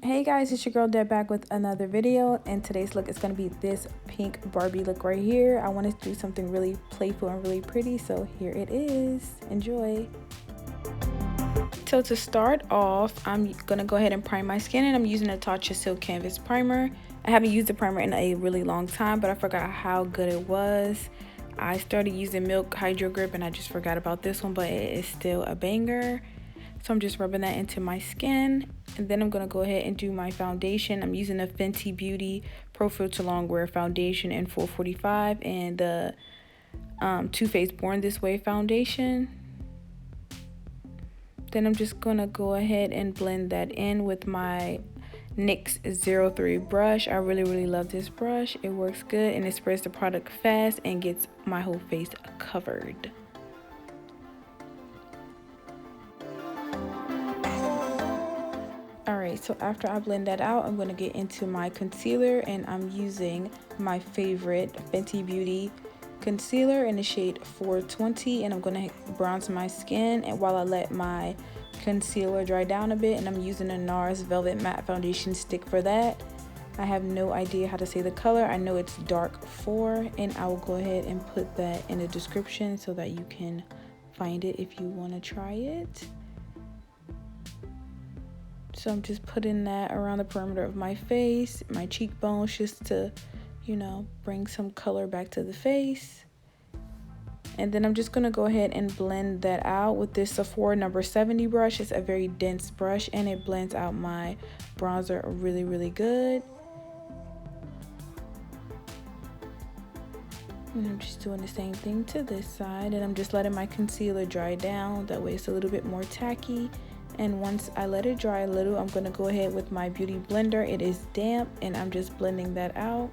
Hey guys, it's your girl Deb back with another video, and today's look is going to be this pink Barbie look right here. I wanted to do something really playful and really pretty, so here it is. Enjoy. So to start off, I'm going to go ahead and prime my skin, and I'm using a Tatcha Silk Canvas Primer. I haven't used the primer in a really long time, but I forgot how good it was. I started using Milk Hydro Grip and I just forgot about this one, but it is still a banger. So I'm just rubbing that into my skin, and then I'm going to go ahead and do my foundation. I'm using a Fenty Beauty Pro Filter Longwear Foundation in 445 and the Too Faced Born This Way foundation. Then I'm just going to go ahead and blend that in with my NYX 03 brush. I really love this brush. It works good and it spreads the product fast and gets my whole face covered. Alright, so after I blend that out, I'm going to get into my concealer, and I'm using my favorite Fenty Beauty concealer in the shade 420, and I'm going to bronze my skin and while I let my concealer dry down a bit, and I'm using a NARS Velvet Matte Foundation Stick for that. I have no idea how to say the color. I know it's dark 4, and I will go ahead and put that in the description so that you can find it if you want to try it. So I'm just putting that around the perimeter of my face, my cheekbones, just to, you know, bring some color back to the face. And then I'm just going to go ahead and blend that out with this Sephora number 70 brush. It's a very dense brush and it blends out my bronzer really good. And I'm just doing the same thing to this side, and I'm just letting my concealer dry down. That way it's a little bit more tacky. And once I let it dry a little, I'm going to go ahead with my beauty blender. It is damp and I'm just blending that out.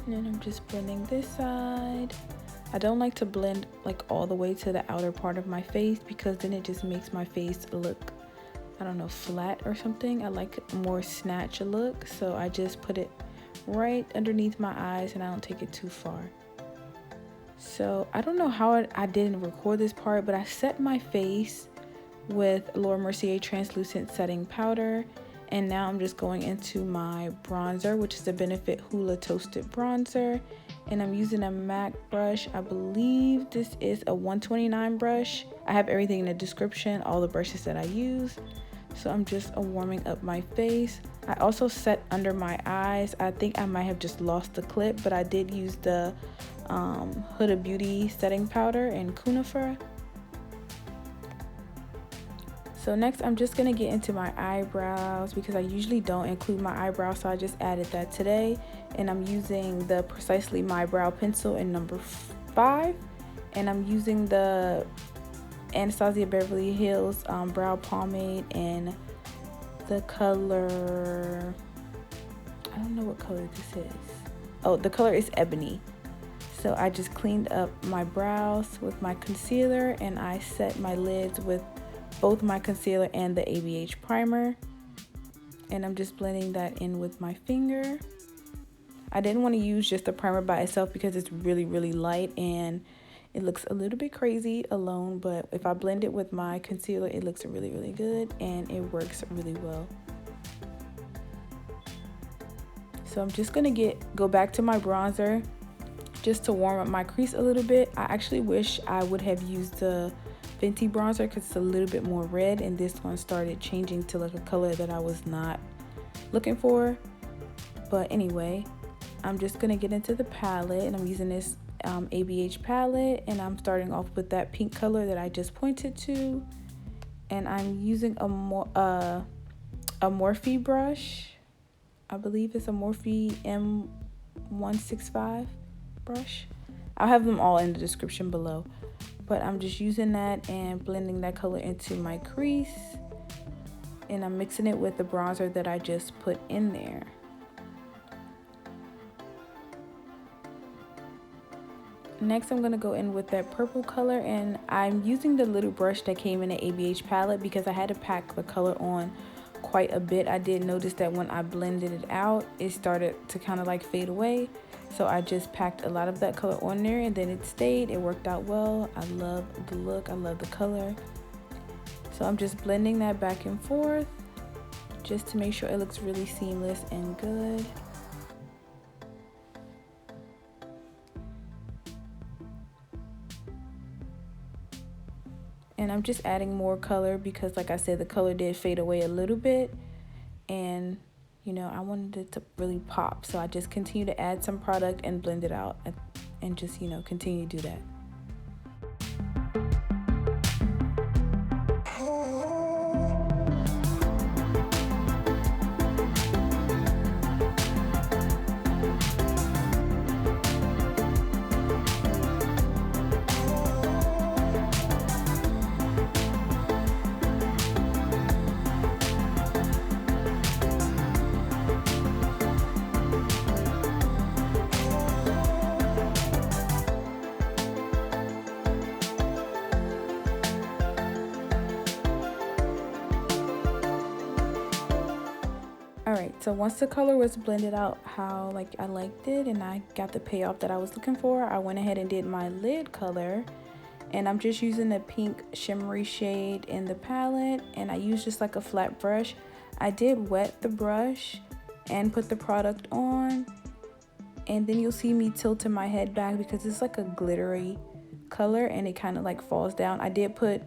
And then I'm just blending this side. I don't like to blend like all the way to the outer part of my face because then it just makes my face look, I don't know, flat or something. I like a more snatch look, so I just put it right underneath my eyes and I don't take it too far. So I don't know how I didn't record this part, but I set my face with Laura Mercier translucent setting powder, and now I'm just going into my bronzer, which is the Benefit Hoola Toasted Bronzer, and I'm using a MAC brush. I believe this is a 129 brush. I have everything in the description, all the brushes that I use. So I'm just warming up my face. I also set under my eyes. I think I might have just lost the clip, but I did use the Huda Beauty setting powder in kunafa. So next I'm just going to get into my eyebrows because I usually don't include my eyebrows, so I just added that today. And I'm using the Precisely My Brow Pencil in number 5, and I'm using the Anastasia Beverly Hills brow pomade in the color, I don't know what color this is. Oh, the color is Ebony. So I just cleaned up my brows with my concealer, and I set my lids with both my concealer and the ABH primer, and I'm just blending that in with my finger. I didn't want to use just the primer by itself because it's really light and it looks a little bit crazy alone, but if I blend it with my concealer, it looks really good and it works really well. So I'm just gonna go back to my bronzer just to warm up my crease a little bit. I actually wish I would have used the Fenty bronzer because it's a little bit more red, and this one started changing to like a color that I was not looking for. But anyway, I'm just gonna get into the palette, and I'm using this ABH palette, and I'm starting off with that pink color that I just pointed to, and I'm using a Morphe brush. I believe it's a Morphe M165 brush. I'll have them all in the description below, but I'm just using that and blending that color into my crease, and I'm mixing it with the bronzer that I just put in there. Next, I'm going to go in with that purple color, and I'm using the little brush that came in the ABH palette because I had to pack the color on quite a bit. I did notice that when I blended it out, it started to kind of like fade away. So I just packed a lot of that color on there, and then it stayed. It worked out well. I love the look. I love the color. So I'm just blending that back and forth just to make sure it looks really seamless and good. And I'm just adding more color because, like I said, the color did fade away a little bit, and you know, I wanted it to really pop. So I just continue to add some product and blend it out and just, you know, continue to do that. Alright, so once the color was blended out how like I liked it and I got the payoff that I was looking for, I went ahead and did my lid color. And I'm just using the pink shimmery shade in the palette, and I use just like a flat brush. I did wet the brush and put the product on, and then you'll see me tilting my head back because it's like a glittery color and it kind of like falls down. I did put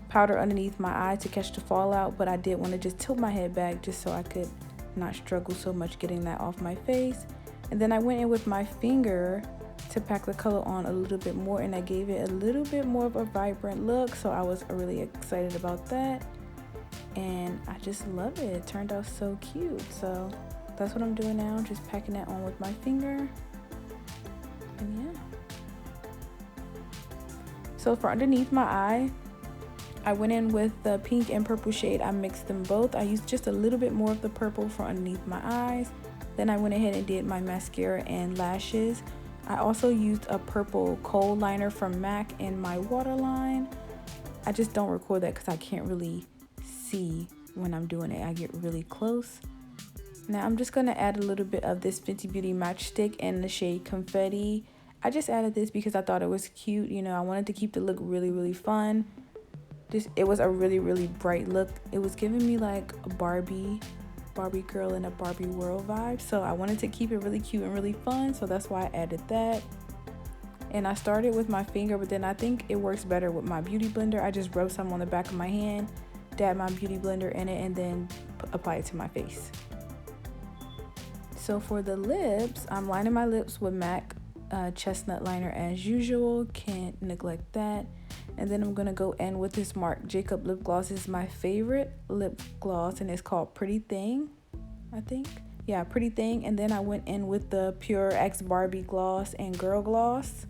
powder underneath my eye to catch the fallout, but I did want to just tilt my head back just so I could not struggle so much getting that off my face. And then I went in with my finger to pack the color on a little bit more, and I gave it a little bit more of a vibrant look, so I was really excited about that, and I just love it. It turned out so cute. So that's what I'm doing now, just packing that on with my finger. And yeah, so for underneath my eye, I went in with the pink and purple shade. I mixed them both. I used just a little bit more of the purple for underneath my eyes. Then I went ahead and did my mascara and lashes. I also used a purple kohl liner from MAC in my waterline. I just don't record that because I can't really see when I'm doing it. I get really close. Now I'm just going to add a little bit of this Fenty Beauty matchstick in the shade Confetti. I just added this because I thought it was cute. You know, I wanted to keep the look really, really fun. It was a really, really bright look. It was giving me like a Barbie girl in a Barbie world vibe. So I wanted to keep it really cute and really fun. So that's why I added that. And I started with my finger, but then I think it works better with my beauty blender. I just rub some on the back of my hand, dab my beauty blender in it, and then apply it to my face. So for the lips, I'm lining my lips with MAC chestnut liner as usual. Can't neglect that. And then I'm going to go in with this Marc Jacobs lip gloss. This is my favorite lip gloss, and it's called Pretty Thing, I think. Yeah, Pretty Thing. And then I went in with the PURxbarbie gloss and Girl Gloss,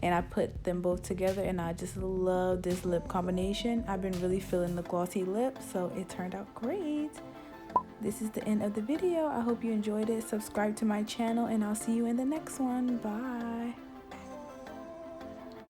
and I put them both together, and I just love this lip combination. I've been really feeling the glossy lip, so it turned out great. This is the end of the video. I hope you enjoyed it. Subscribe to my channel, and I'll see you in the next one. Bye.